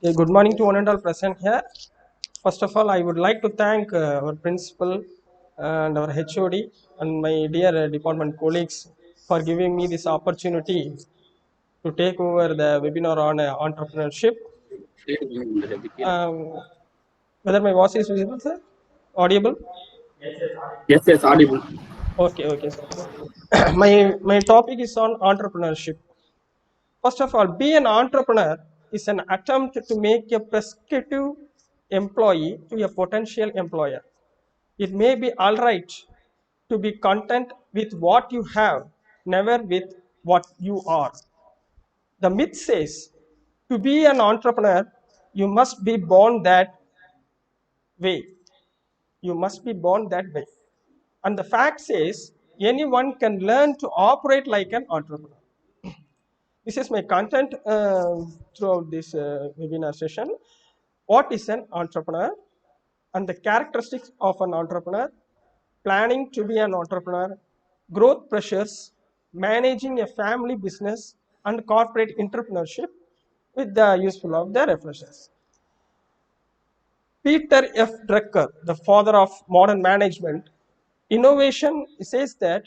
Good morning to one and all present here. First of all, I would like to thank our principal and our HOD and my dear department colleagues for giving me this opportunity to take over the webinar on entrepreneurship. Um, whether my voice is visible, sir? Audible? Yes, audible. Okay, sir. My topic is on entrepreneurship. First of all, be an entrepreneur is an attempt to make a prospective employee to a potential employer. It may be all right to be content with what you have, never with what you are. The myth says to be an entrepreneur, you must be born that way. You must be born that way. And the fact says anyone can learn to operate like an entrepreneur. This is my content throughout this webinar session. What is an entrepreneur and the characteristics of an entrepreneur, planning to be an entrepreneur, growth pressures, managing a family business, and corporate entrepreneurship with the useful of the references. Peter F. Drucker, the father of modern management, innovation says that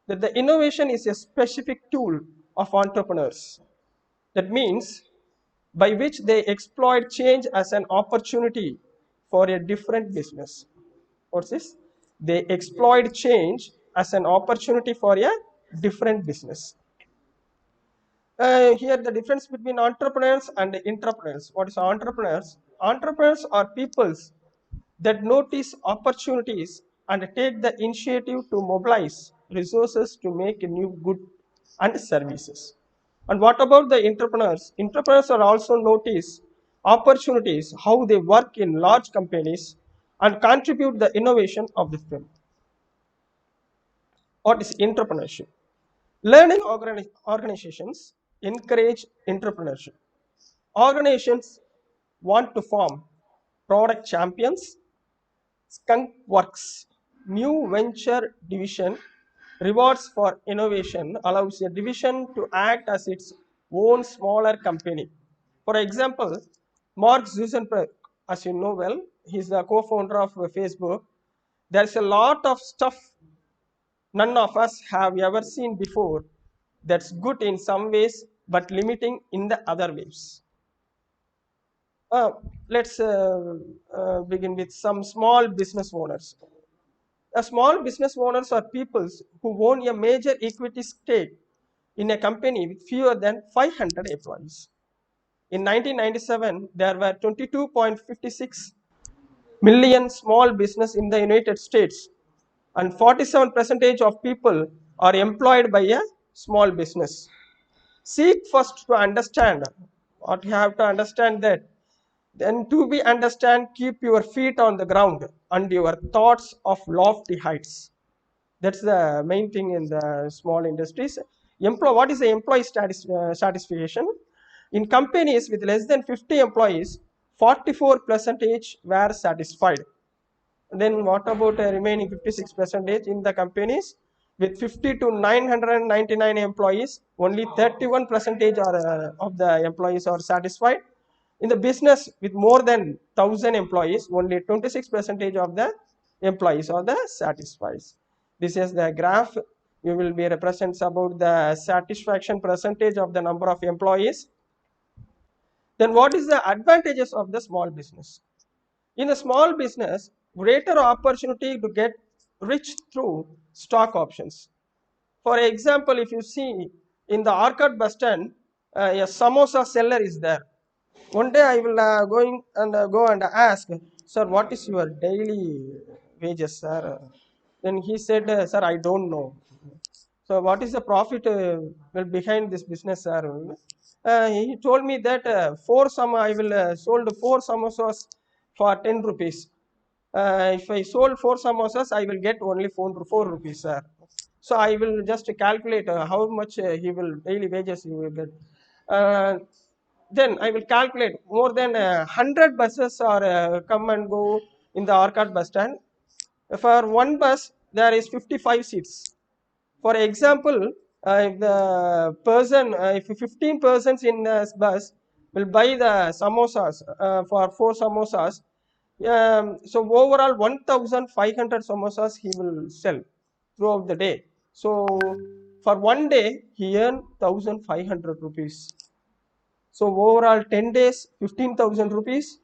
the innovation is a specific tool of entrepreneurs. That means by which they exploit change as an opportunity for a different business. What's this? They exploit change as an opportunity for a different business. Here the difference between entrepreneurs and intrapreneurs. What is entrepreneurs? Entrepreneurs are peoples that notice opportunities and take the initiative to mobilize resources to make a new good and services. And what about the entrepreneurs? Entrepreneurs are also notice opportunities, how they work in large companies and contribute the innovation of the firm. What is entrepreneurship? Learning organizations encourage entrepreneurship. Organizations want to form product champions, skunk works, new venture division, rewards for innovation allows a division to act as its own smaller company. For example, Mark Zuckerberg, as you know well, he's the co-founder of Facebook. There's a lot of stuff none of us have ever seen before that's good in some ways but limiting in the other ways. Let's begin with some small business owners. Small business owners are people who own a major equity stake in a company with fewer than 500 employees. In 1997, there were 22.56 million small business in the United States, and 47% of people are employed by a small business. Seek first to understand what you have to understand, that then to be understand, keep your feet on the ground and your thoughts of lofty heights. That's the main thing in the small industries. What is the employee satisfaction? In companies with less than 50 employees, 44% were satisfied. Then what about remaining 56% in the companies with 50 to 999 employees? Only 31% of the employees are satisfied. In the business with more than 1,000 employees, only 26% of the employees are the satisfied. This is the graph. You will be represents about the satisfaction percentage of the number of employees. Then what is the advantages of the small business? In a small business, greater opportunity to get rich through stock options. For example, if you see in the Arcade bus stand, a samosa seller is there. One day I will go and ask, sir, what is your daily wages, sir? Then he said, sir, I don't know. So what is the profit behind this business, sir? He told me that I will sold 4 samosas for 10 rupees. If I sold 4 samosas, I will get only 4 rupees, sir. So I will just calculate how much he will daily wages he will get. Uh, then I will calculate more than 100 buses are come and go in the Arcade bus stand. For one bus, there is 55 seats. For example, if the person, if 15 persons in a bus, will buy the samosas for 4 samosas. So overall 1,500 samosas he will sell throughout the day. So for one day he earned 1,500 rupees. So overall 10 days 15,000 rupees.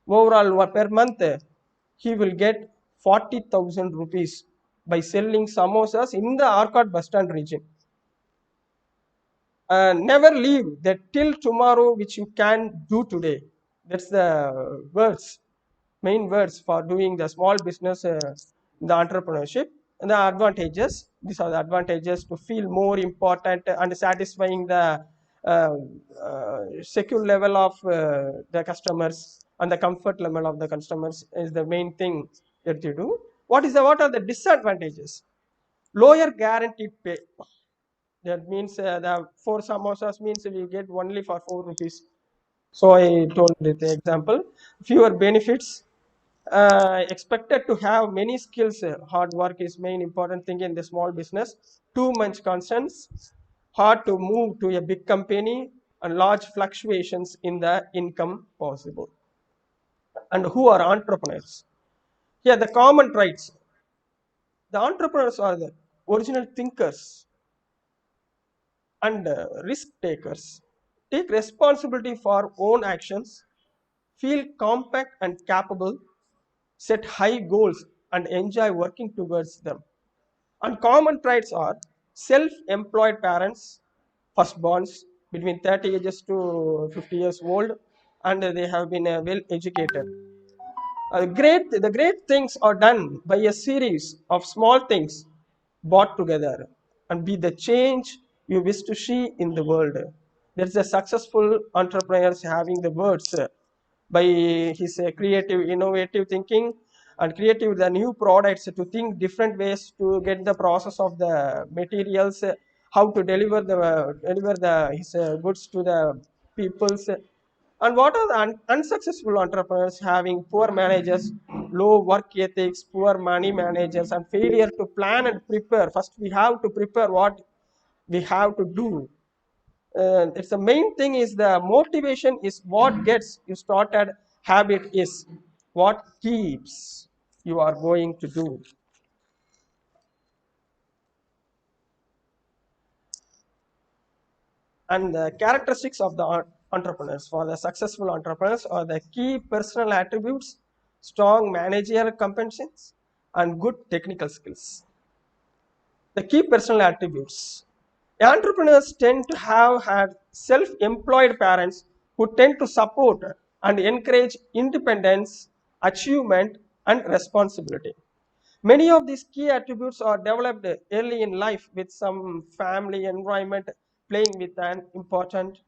Overall per month he will get 40,000 rupees by selling samosas in the Arcot bus stand region. Never leave that till tomorrow which you can do today. That's the main words for doing the small business, the entrepreneurship. And the advantages, these are the advantages to feel more important and satisfying the secure level of the customers and the comfort level of the customers is the main thing that you do. What are the disadvantages? Lower guaranteed pay. That means the 4 samosas means we get only for 4 rupees. So I told the example. Fewer benefits. Expected to have many skills. Hard work is main important thing in the small business. Too much concerns. Hard to move to a big company and large fluctuations in the income possible. And who are entrepreneurs? Here the common traits. The entrepreneurs are the original thinkers and risk takers, take responsibility for own actions, feel compact and capable, set high goals and enjoy working towards them. And common traits are self-employed parents, firstborns between 30 ages to 50 years old, and they have been well educated. The great things are done by a series of small things brought together and be the change you wish to see in the world. There's a successful entrepreneurs having the words by his creative, innovative thinking and creative the new products to think different ways to get the process of the materials, how to deliver the his goods to the peoples. And what are the unsuccessful entrepreneurs having poor managers, low work ethics, poor money managers, and failure to plan and prepare? First, we have to prepare what we have to do. It's the main thing is the motivation is what gets you started. Habit is what keeps you are going to do. And the characteristics of the entrepreneurs for the successful entrepreneurs are the key personal attributes, strong managerial competence, and good technical skills. The key personal attributes. Entrepreneurs tend to have had self-employed parents who tend to support and encourage independence, achievement, and responsibility. Many of these key attributes are developed early in life with some family environment playing with an important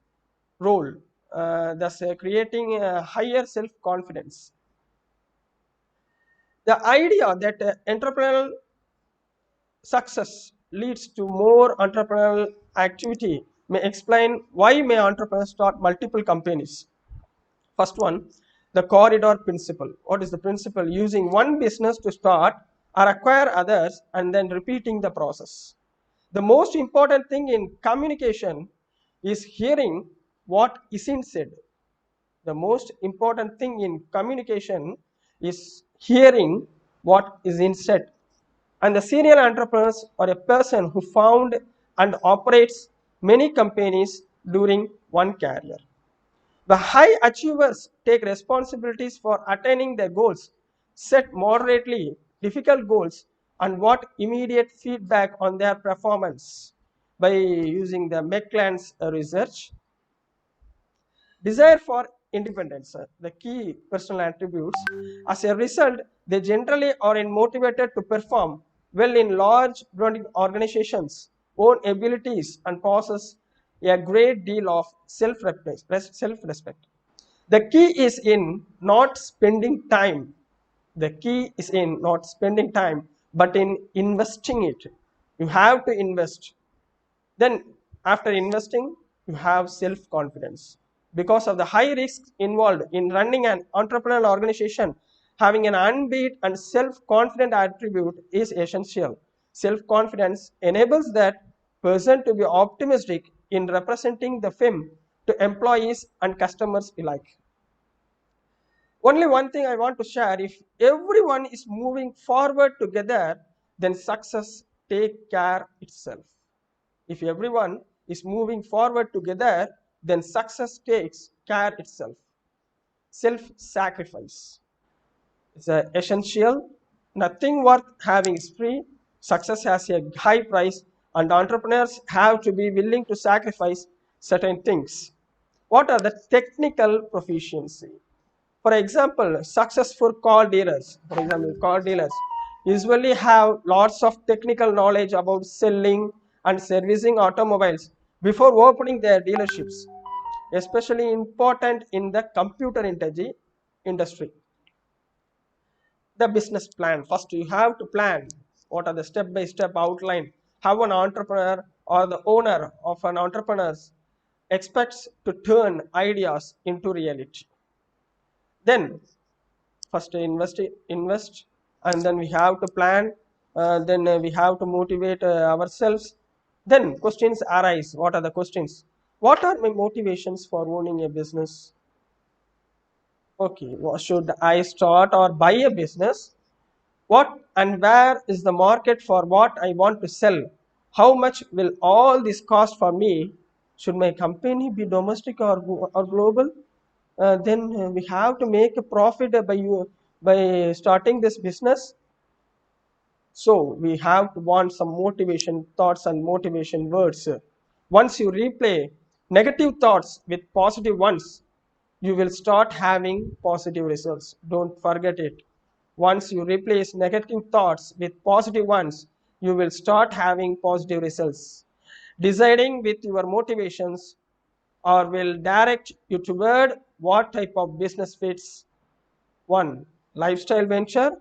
role, thus creating a higher self-confidence. The idea that entrepreneurial success leads to more entrepreneurial activity may explain why may entrepreneurs start multiple companies. First one, the corridor principle. What is the principle? Using one business to start or acquire others and then repeating the process. The most important thing in communication is hearing what isn't said. The most important thing in communication is hearing what isn't said. And the serial entrepreneurs are a person who found and operates many companies during one career. The high achievers take responsibilities for attaining their goals, set moderately difficult goals, and want immediate feedback on their performance by using the Mclans research. Desire for independence, the key personal attributes. As a result, they generally are motivated to perform well in large organizations, own abilities, and possess a great deal of self-respect. The key is in not spending time. The key is in not spending time, but in investing it. You have to invest. Then, after investing, you have self confidence. Because of the high risks involved in running an entrepreneurial organization, having an unbeat and self confident attribute is essential. Self confidence enables that person to be optimistic in representing the firm to employees and customers alike. Only one thing I want to share: if everyone is moving forward together, then success take care itself. If everyone is moving forward together, then success takes care itself. Self-sacrifice is essential. Nothing worth having is free. Success has a high price, and entrepreneurs have to be willing to sacrifice certain things. What are the technical proficiency? For example, successful car dealers, usually have lots of technical knowledge about selling and servicing automobiles before opening their dealerships, especially important in the computer industry. The business plan: first you have to plan what are the step by step outline how an entrepreneur or the owner of an entrepreneur expects to turn ideas into reality. Then first invest, and then we have to plan, then we have to motivate ourselves. Then questions arise. What are the questions? What are my motivations for owning a business? Okay, what should I start or buy a business? What and where is the market for what I want to sell? How much will all this cost for me? Should my company be domestic or global? Then we have to make a profit by starting this business. So we have to want some motivation thoughts and motivation words. Once you replay negative thoughts with positive ones, you will start having positive results. Don't forget it. Once you replace negative thoughts with positive ones, you will start having positive results. Deciding with your motivations or will direct you toward what type of business fits. One, lifestyle venture,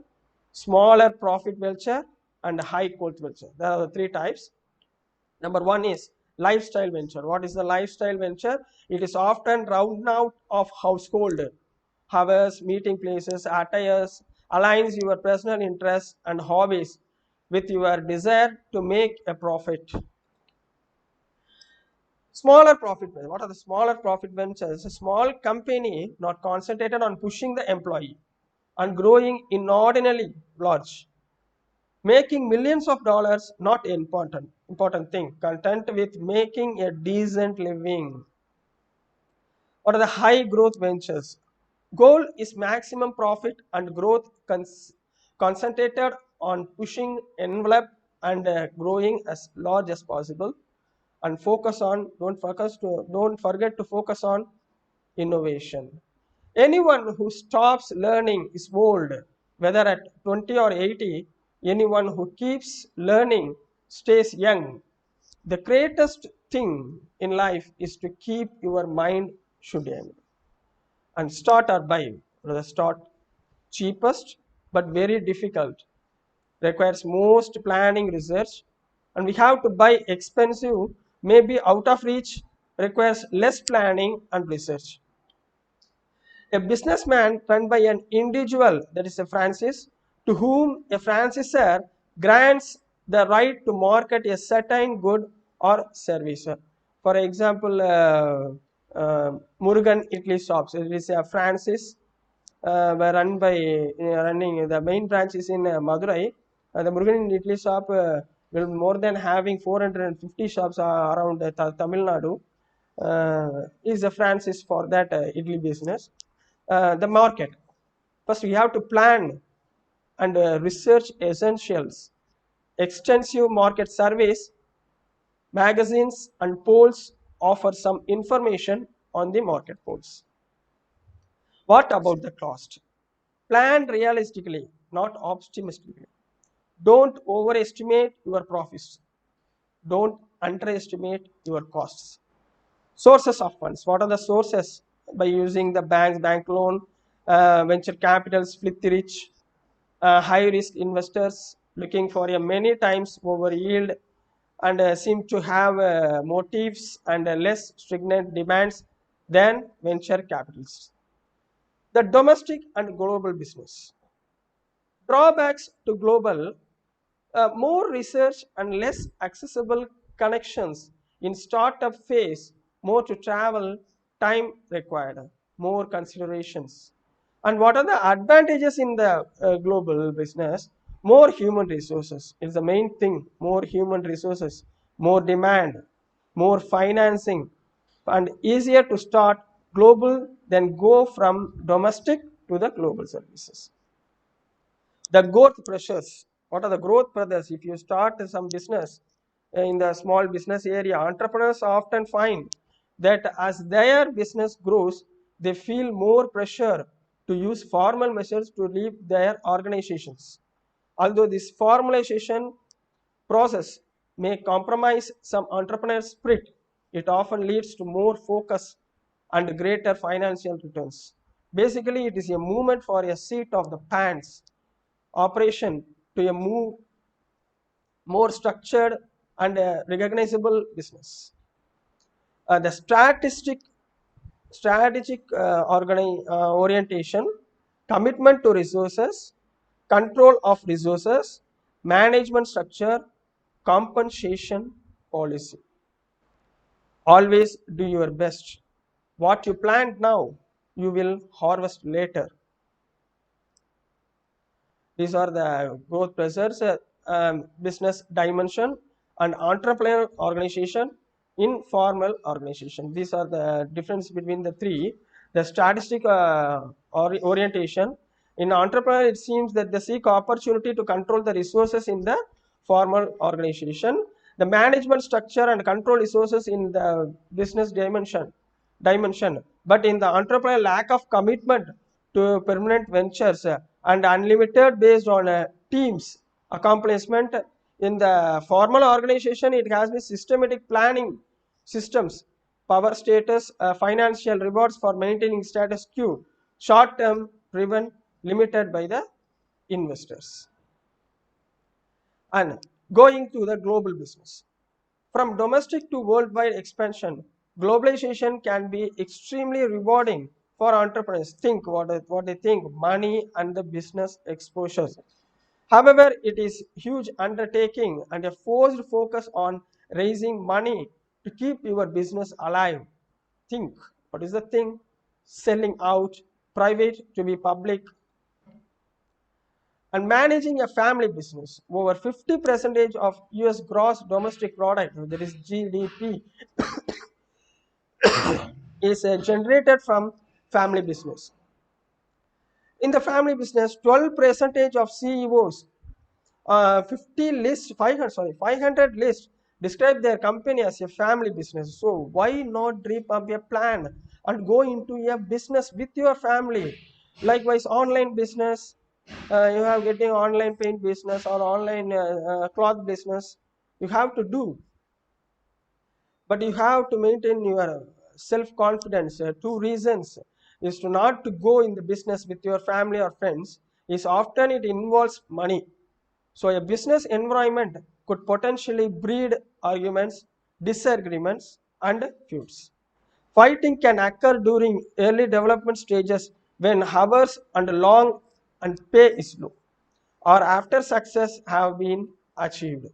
smaller profit venture, and high growth venture. There are the three types. Number one is lifestyle venture. What is the lifestyle venture? It is often round out of household, hours, meeting places, attires, aligns your personal interests and hobbies with your desire to make a profit. Smaller profit venture. What are the smaller profit ventures? A small company not concentrated on pushing the employee and growing inordinately large, making millions of dollars not important thing, content with making a decent living. What are the high growth ventures? Goal is maximum profit and growth, concentrated on pushing envelope and growing as large as possible, and don't forget to focus on innovation. Anyone who stops learning is old, whether at 20 or 80. Anyone who keeps learning stays young. The greatest thing in life is to keep your mind shooting. And start or buy. The start cheapest but very difficult, requires most planning research, and we have to buy expensive, maybe out of reach, requires less planning and research. A businessman run by an individual, that is a franchise, to whom a franchisor grants the right to market a certain good or service. For example, Murugan Italy shops. It is a franchise were run by running. The main branch is in Madurai. The Murugan Italy shop will more than having 450 shops around Tamil Nadu. Is a franchise for that Italy business. The market. First, we have to plan and research essentials. Extensive market surveys, magazines, and polls offer some information on the market polls. What about the cost? Plan realistically, not optimistically. Don't overestimate your profits. Don't underestimate your costs. Sources of funds. What are the sources? By using the bank loan, venture capital, split the rich, high risk investors looking for a many times over yield and seem to have motives and less stringent demands than venture capitalists. The domestic and global business. Drawbacks to global: more research and less accessible connections in startup phase, more to travel time required, more considerations. And what are the advantages in the global business? More human resources is the main thing. More human resources, more demand, more financing, and easier to start global than go from domestic to the global services. The growth pressures. What are the growth pressures? If you start some business in the small business area, entrepreneurs often find that as their business grows, they feel more pressure to use formal measures to lead their organizations. Although this formalization process may compromise some entrepreneur spirit, it often leads to more focus and greater financial returns. Basically, it is a movement for a seat of the pants operation to a more structured and recognizable business. The strategic orientation, commitment to resources, control of resources, management structure, compensation policy. Always do your best. What you plant now, you will harvest later. These are the growth pressures, business dimension, and entrepreneur organization, informal organization. These are the difference between the three. The statistic orientation in entrepreneur, it seems that they seek opportunity to control the resources in the formal organization. The management structure and control resources in the business dimension, but in the entrepreneur lack of commitment to permanent ventures and unlimited based on teams accomplishment. In the formal organization, it has been systematic planning systems, power status, financial rewards for maintaining status quo, short term driven, limited by the investors. And going to the global business, from domestic to worldwide expansion, globalization can be extremely rewarding for entrepreneurs. Think what they think, money and the business exposures. However, it is huge undertaking and a forced focus on raising money to keep your business alive. Think, what is the thing? Selling out, private to be public, and managing a family business. Over 50% of US gross domestic product, that is GDP, is generated from family business. In the family business, 12% of CEOs, 50 list 500 list describe their company as a family business. So why not dream up a plan and go into a business with your family? Likewise, online business, you have getting online paint business or online cloth business, you have to do, but you have to maintain your self confidence. Two reasons is to not to go in the business with your family or friends is often it involves money. So a business environment could potentially breed arguments, disagreements, and feuds. Fighting can occur during early development stages when hours and long and pay is low, or after success have been achieved.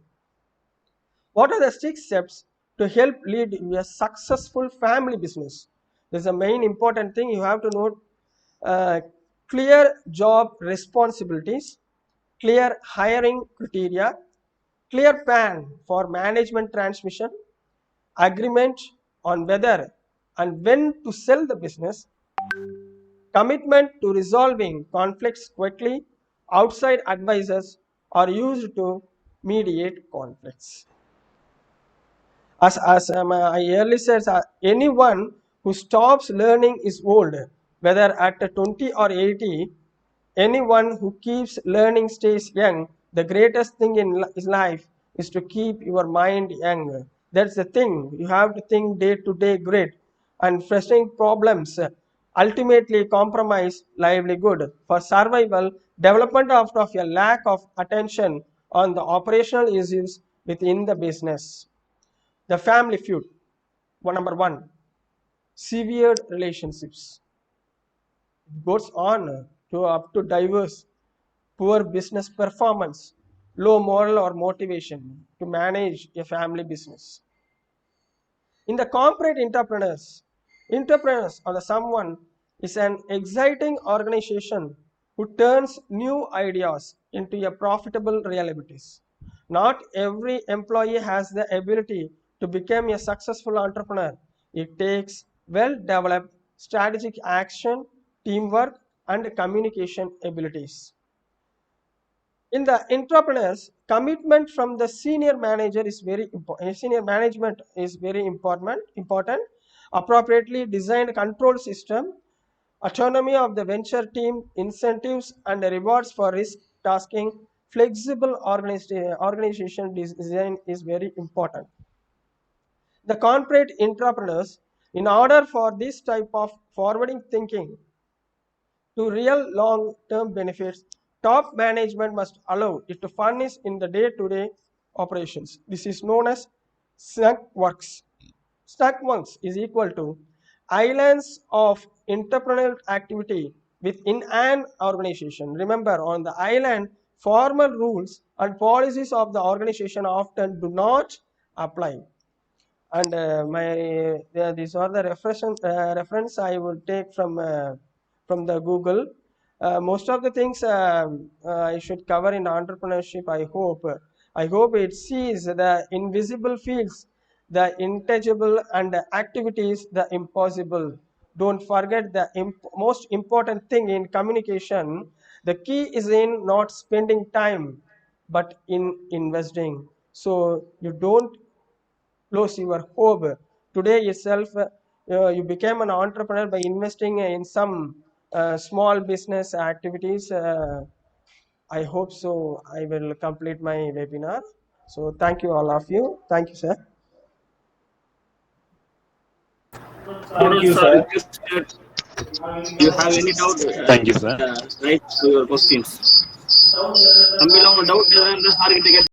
What are the 6 steps to help lead a successful family business? This is the main important thing you have to note. Uh, Clear job responsibilities, clear hiring criteria, clear plan for management transmission, agreement on whether and when to sell the business, commitment to resolving conflicts quickly, outside advisors are used to mediate conflicts. As I earlier said, anyone who stops learning is old, whether at 20 or 80. Anyone who keeps learning stays young. The greatest thing in his life is to keep your mind young. That's the thing. You have to think day to day great and facing problems. Ultimately, compromise livelihood for survival, development of a lack of attention on the operational issues within the business. The family feud. Number one, severed relationships. It goes on to up to diverse, poor business performance, low moral or motivation to manage a family business. In the corporate entrepreneurs, Entrepreneurs or the someone is an exciting organization who turns new ideas into a profitable realities. Not every employee has the ability to become a successful entrepreneur. It takes well developed strategic action, teamwork, and communication abilities. In the entrepreneurs, commitment from the senior manager is very important. Senior management is very important. Appropriately designed control system, autonomy of the venture team, incentives and rewards for risk tasking, flexible organization design is very important. The corporate entrepreneurs, in order for this type of forwarding thinking to real long-term benefits, top management must allow it to furnish in the day-to-day operations. This is known as snug works. Snug works is equal to islands of entrepreneurial activity within an organization. Remember, on the island, formal rules and policies of the organization often do not apply. And these are the reference I would take from the Google. Most of the things I should cover in entrepreneurship. I hope it sees the invisible fields, the intangible, and the activities the impossible. Don't forget the most important thing in communication. The key is in not spending time but in investing, so you don't close your hope. Today itself, you became an entrepreneur by investing in some small business activities. I hope so. I will complete my webinar. So thank you, all of you. Thank you, sir. Thank you, sir. You have any doubt? Thank you, sir. Write to your questions. Some belong doubt, then the target